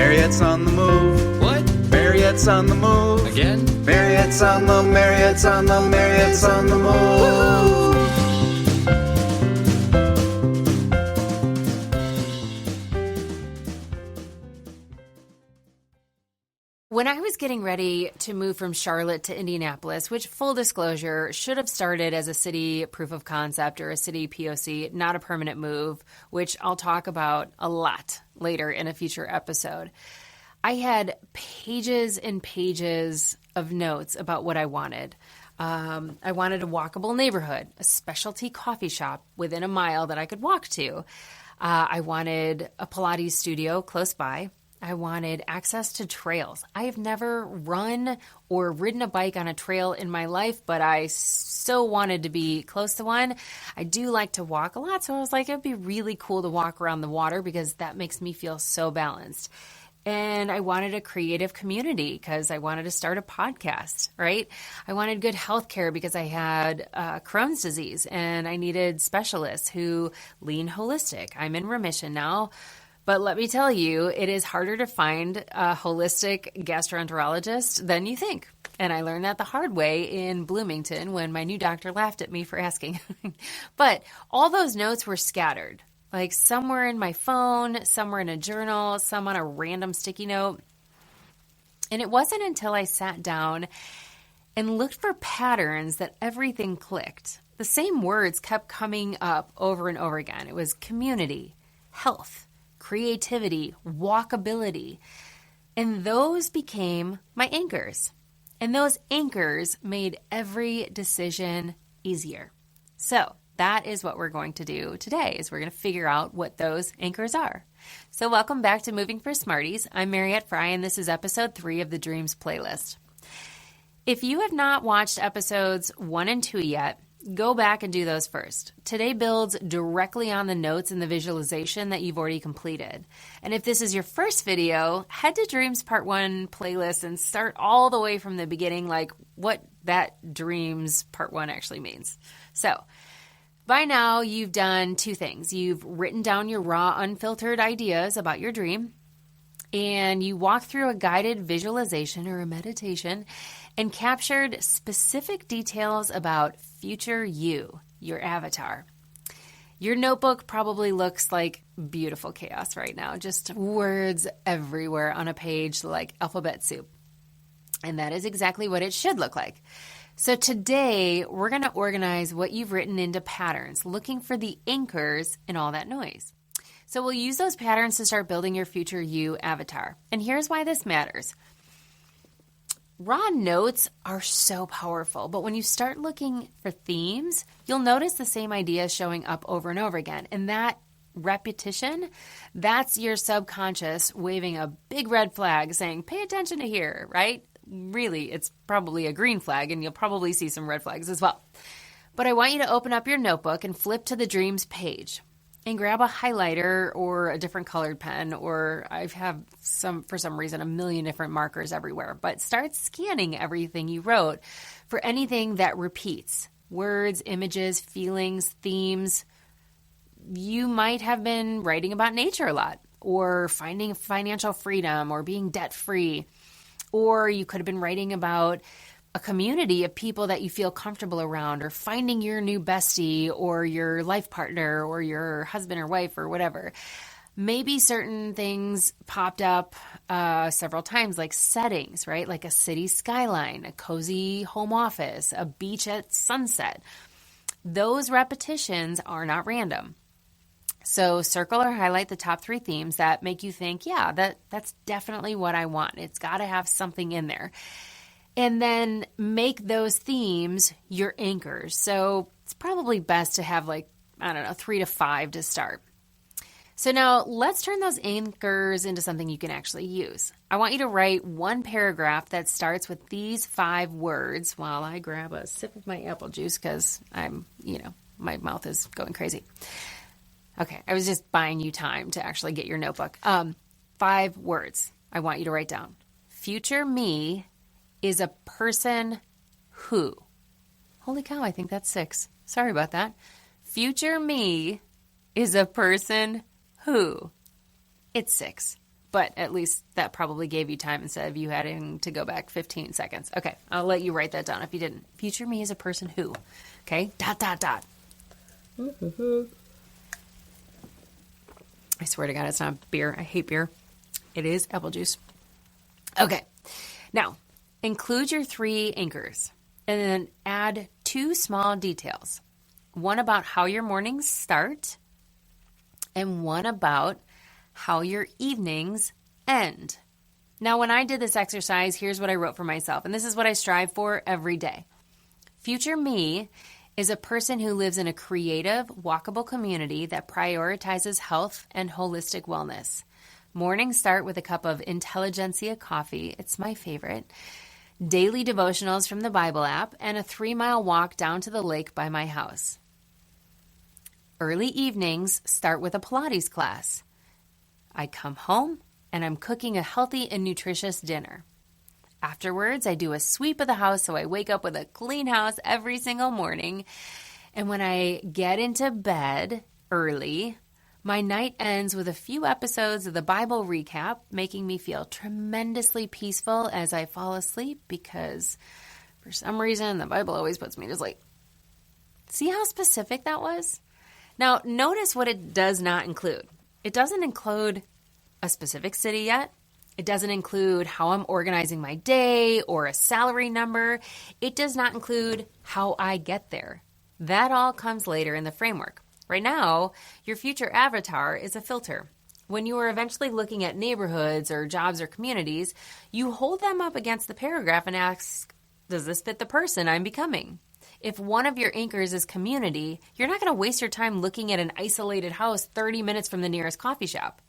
Mariette's on the move. What? Mariette's on the move. Again? Mariette's on the move. Woo! When I was getting ready to move from Charlotte to Indianapolis, which, full disclosure, should have started as a city proof of concept or a city POC, not a permanent move, which I'll talk about a lot later in a future episode, I had pages and pages of notes about what I wanted. I wanted a walkable neighborhood, a specialty coffee shop within a mile that I could walk to. I wanted a Pilates studio close by. I wanted access to trails. I have never run or ridden a bike on a trail in my life, but I so wanted to be close to one. I do like to walk a lot, so I was like, it'd be really cool to walk around the water because that makes me feel so balanced. And I wanted a creative community because I wanted to start a podcast, right? I wanted good health care because I had Crohn's disease and I needed specialists who lean holistic. I'm in remission now. But let me tell you, it is harder to find a holistic gastroenterologist than you think. And I learned that the hard way in Bloomington when my new doctor laughed at me for asking. But all those notes were scattered, like somewhere in my phone, somewhere in a journal, some on a random sticky note. And it wasn't until I sat down and looked for patterns that everything clicked. The same words kept coming up over and over again. It was community, health, creativity, walkability. And those became my anchors. And those anchors made every decision easier. So that is what we're going to do today, is we're going to figure out what those anchors are. So welcome back to Moving for Smarties. I'm Mariette Frey, and this is episode 3 of the Dreams playlist. If you have not watched episodes 1 and 2 yet, go back and do those first. Today builds directly on the notes and the visualization that you've already completed. And if this is your first video, head to Dreams Part 1 playlist and start all the way from the beginning, like what that Dreams Part 1 actually means. So by now, you've done 2 things. You've written down your raw, unfiltered ideas about your dream, and you walked through a guided visualization or a meditation and captured specific details about future you, your avatar. Your notebook probably looks like beautiful chaos right now, just words everywhere on a page like alphabet soup. And that is exactly what it should look like. So today, we're going to organize what you've written into patterns, looking for the anchors in all that noise. So we'll use those patterns to start building your future you avatar. And here's why this matters. Raw notes are so powerful, but when you start looking for themes, you'll notice the same ideas showing up over and over again. And that repetition, that's your subconscious waving a big red flag saying, pay attention to here, right? Really, it's probably a green flag, and you'll probably see some red flags as well. But I want you to open up your notebook and flip to the dreams page and grab a highlighter or a different colored pen, or I have for some reason, a million different markers everywhere. But start scanning everything you wrote for anything that repeats. Words, images, feelings, themes. You might have been writing about nature a lot, or finding financial freedom, or being debt-free. Or you could have been writing about a community of people that you feel comfortable around, or finding your new bestie or your life partner or your husband or wife or whatever. Maybe certain things popped up several times, like settings, right? Like a city skyline, a cozy home office, a beach at sunset. Those repetitions are not random. So circle or highlight the top 3 themes that make you think, yeah, that's definitely what I want. It's got to have something in there. And then make those themes your anchors. So it's probably best to have 3 to 5 to start. So now let's turn those anchors into something you can actually use. I want you to write one paragraph that starts with these 5 words while I grab a sip of my apple juice because my mouth is going crazy. Okay, I was just buying you time to actually get your notebook. 5 words I want you to write down. Future me is a person who. Holy cow, I think that's 6. Sorry about that. Future me is a person who. It's 6. But at least that probably gave you time instead of you having to go back 15 seconds. Okay, I'll let you write that down if you didn't. Future me is a person who. Okay? ... I swear to God, it's not beer. I hate beer. It is apple juice. Okay. Now, include your 3 anchors and then add 2 small details. One about how your mornings start and one about how your evenings end. Now, when I did this exercise, here's what I wrote for myself, and this is what I strive for every day. Future me is a person who lives in a creative, walkable community that prioritizes health and holistic wellness. Mornings start with a cup of Intelligentsia coffee. It's my favorite. Daily devotionals from the Bible app and a 3-mile walk down to the lake by my house. Early evenings start with a Pilates class. I come home and I'm cooking a healthy and nutritious dinner. Afterwards, I do a sweep of the house so I wake up with a clean house every single morning. And when I get into bed early, my night ends with a few episodes of the Bible recap, making me feel tremendously peaceful as I fall asleep because for some reason the Bible always puts me to sleep. See how specific that was? Now, notice what it does not include. It doesn't include a specific city yet. It doesn't include how I'm organizing my day or a salary number. It does not include how I get there. That all comes later in the framework. Right now, your future avatar is a filter. When you are eventually looking at neighborhoods or jobs or communities, you hold them up against the paragraph and ask, does this fit the person I'm becoming? If one of your anchors is community, you're not going to waste your time looking at an isolated house 30 minutes from the nearest coffee shop,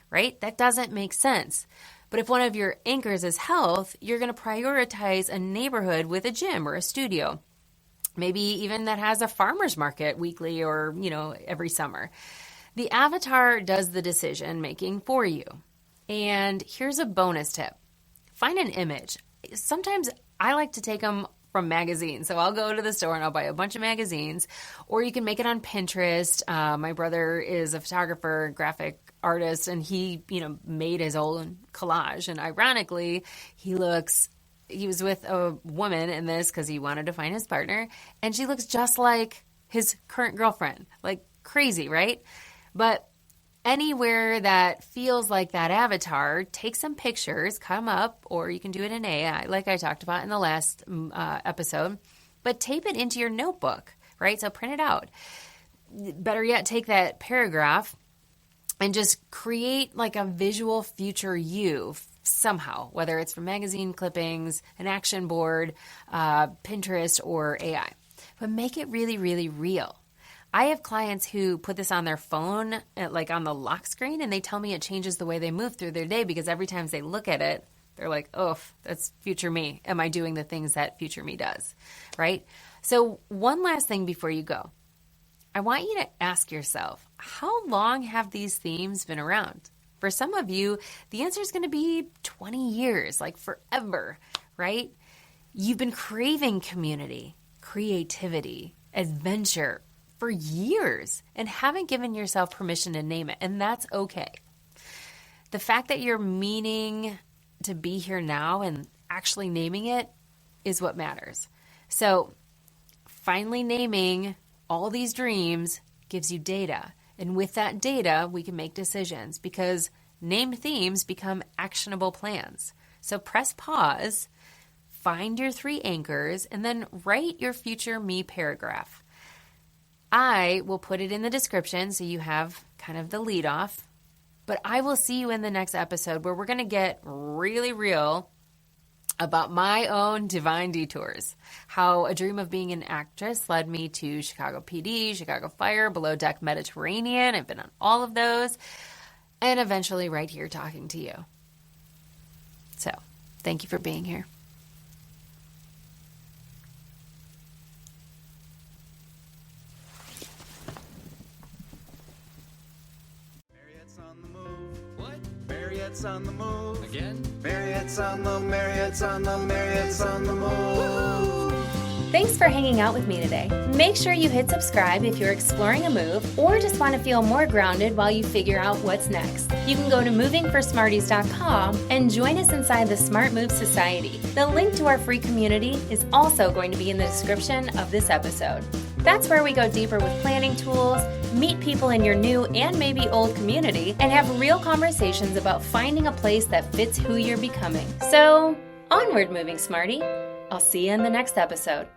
right? That doesn't make sense. But if one of your anchors is health, you're going to prioritize a neighborhood with a gym or a studio. Maybe even that has a farmer's market weekly or, every summer. The avatar does the decision making for you. And here's a bonus tip. Find an image. Sometimes I like to take them from magazines. So I'll go to the store and I'll buy a bunch of magazines, or you can make it on Pinterest. My brother is a photographer, graphic artist, and he, made his own collage. And ironically, he was with a woman in this because he wanted to find his partner, and she looks just like his current girlfriend. Like crazy, right? But anywhere that feels like that avatar, take some pictures, cut them up, or you can do it in AI, like I talked about in the last episode, but tape it into your notebook, right? So print it out. Better yet, take that paragraph and just create like a visual future you somehow, whether it's from magazine clippings, an action board, Pinterest, or AI. But make it really, really real. I have clients who put this on their phone, like on the lock screen, and they tell me it changes the way they move through their day because every time they look at it, they're like, oh, that's future me. Am I doing the things that future me does, right? So one last thing before you go. I want you to ask yourself, how long have these themes been around? For some of you, the answer is going to be 20 years, like forever, right? You've been craving community, creativity, adventure, for years and haven't given yourself permission to name it, and that's okay. The fact that you're meaning to be here now and actually naming it is what matters. So finally naming all these dreams gives you data, and with that data, we can make decisions because named themes become actionable plans. So press pause, find your 3 anchors, and then write your future me paragraph. I will put it in the description so you have kind of the lead off, but I will see you in the next episode where we're going to get really real about my own divine detours, how a dream of being an actress led me to Chicago PD, Chicago Fire, Below Deck Mediterranean. I've been on all of those, and eventually right here talking to you. So thank you for being here. Mariette's on the move. What? Mariette's on the move. Again? Mariette's on the move. Thanks for hanging out with me today. Make sure you hit subscribe if you're exploring a move or just want to feel more grounded while you figure out what's next. You can go to movingforsmarties.com and join us inside the Smart Move Society. The link to our free community is also going to be in the description of this episode. That's where we go deeper with planning tools, meet people in your new and maybe old community, and have real conversations about finding a place that fits who you're becoming. So, onward, Moving Smarty. I'll see you in the next episode.